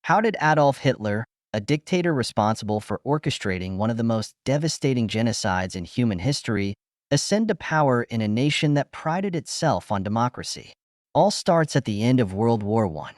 How did Adolf Hitler, a dictator responsible for orchestrating one of the most devastating genocides in human history, ascend to power in a nation that prided itself on democracy? All starts at the end of World War I.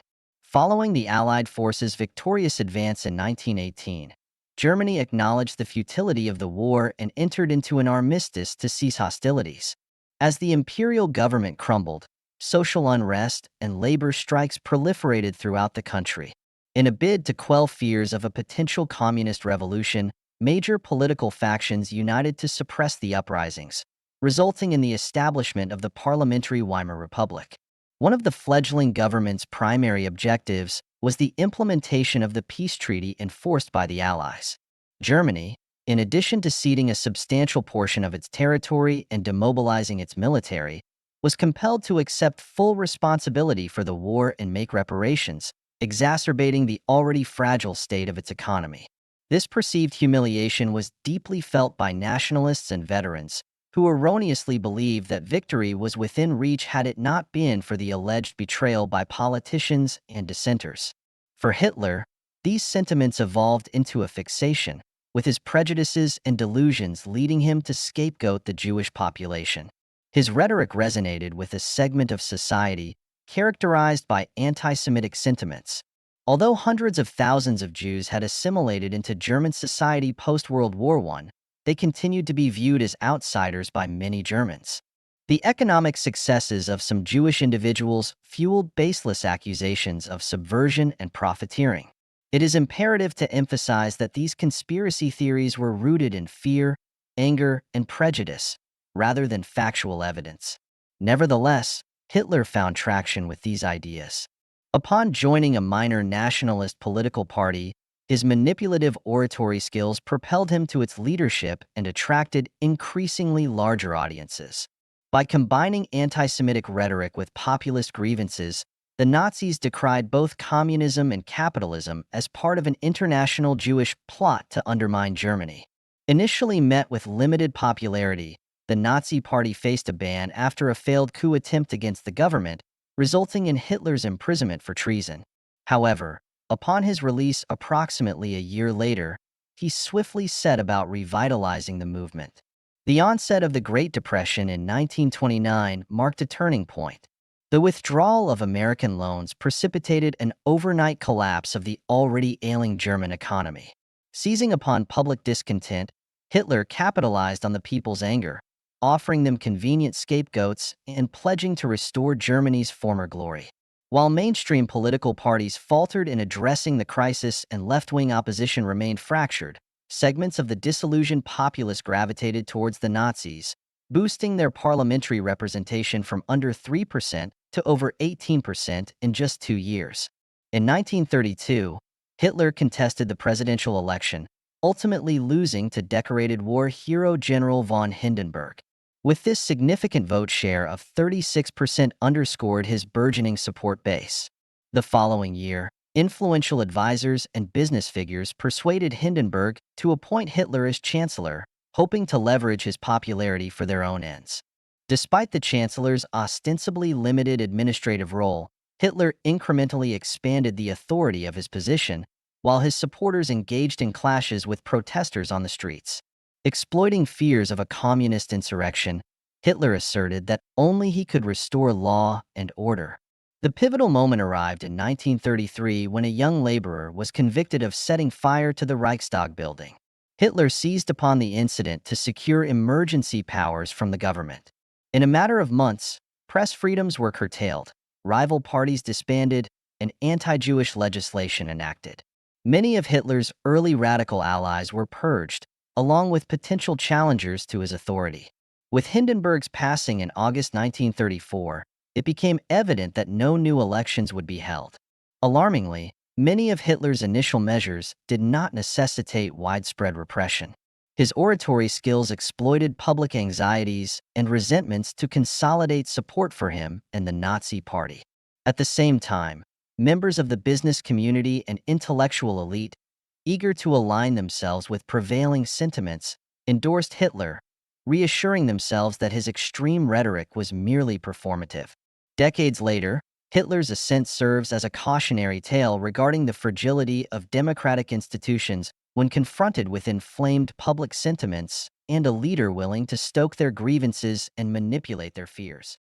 Following the Allied forces' victorious advance in 1918, Germany acknowledged the futility of the war and entered into an armistice to cease hostilities. As the imperial government crumbled, social unrest and labor strikes proliferated throughout the country. In a bid to quell fears of a potential communist revolution, major political factions united to suppress the uprisings, resulting in the establishment of the parliamentary Weimar Republic. One of the fledgling government's primary objectives was the implementation of the peace treaty enforced by the Allies. Germany, in addition to ceding a substantial portion of its territory and demobilizing its military, was compelled to accept full responsibility for the war and make reparations, exacerbating the already fragile state of its economy. This perceived humiliation was deeply felt by nationalists and veterans, who erroneously believed that victory was within reach had it not been for the alleged betrayal by politicians and dissenters. For Hitler, these sentiments evolved into a fixation, with his prejudices and delusions leading him to scapegoat the Jewish population. His rhetoric resonated with a segment of society characterized by anti-Semitic sentiments. Although hundreds of thousands of Jews had assimilated into German society post-World War I, they continued to be viewed as outsiders by many Germans. The economic successes of some Jewish individuals fueled baseless accusations of subversion and profiteering. It is imperative to emphasize that these conspiracy theories were rooted in fear, anger, and prejudice, rather than factual evidence. Nevertheless, Hitler found traction with these ideas. Upon joining a minor nationalist political party, his manipulative oratory skills propelled him to its leadership and attracted increasingly larger audiences. By combining anti-Semitic rhetoric with populist grievances, the Nazis decried both communism and capitalism as part of an international Jewish plot to undermine Germany. Initially met with limited popularity, the Nazi Party faced a ban after a failed coup attempt against the government, resulting in Hitler's imprisonment for treason. However, upon his release approximately a year later, he swiftly set about revitalizing the movement. The onset of the Great Depression in 1929 marked a turning point. The withdrawal of American loans precipitated an overnight collapse of the already ailing German economy. Seizing upon public discontent, Hitler capitalized on the people's anger, offering them convenient scapegoats and pledging to restore Germany's former glory. While mainstream political parties faltered in addressing the crisis and left-wing opposition remained fractured, segments of the disillusioned populace gravitated towards the Nazis, boosting their parliamentary representation from under 3% to over 18% in just 2 years. In 1932, Hitler contested the presidential election, ultimately losing to decorated war hero General von Hindenburg. With this significant vote share of 36% underscored his burgeoning support base. The following year, influential advisors and business figures persuaded Hindenburg to appoint Hitler as chancellor, hoping to leverage his popularity for their own ends. Despite the chancellor's ostensibly limited administrative role, Hitler incrementally expanded the authority of his position, while his supporters engaged in clashes with protesters on the streets. Exploiting fears of a communist insurrection, Hitler asserted that only he could restore law and order. The pivotal moment arrived in 1933 when a young laborer was convicted of setting fire to the Reichstag building. Hitler seized upon the incident to secure emergency powers from the government. In a matter of months, press freedoms were curtailed, rival parties disbanded, and anti-Jewish legislation enacted. Many of Hitler's early radical allies were purged, along with potential challengers to his authority. With Hindenburg's passing in August 1934, it became evident that no new elections would be held. Alarmingly, many of Hitler's initial measures did not necessitate widespread repression. His oratory skills exploited public anxieties and resentments to consolidate support for him and the Nazi Party. At the same time, members of the business community and intellectual elite, eager to align themselves with prevailing sentiments, endorsed Hitler, reassuring themselves that his extreme rhetoric was merely performative. Decades later, Hitler's ascent serves as a cautionary tale regarding the fragility of democratic institutions when confronted with inflamed public sentiments and a leader willing to stoke their grievances and manipulate their fears.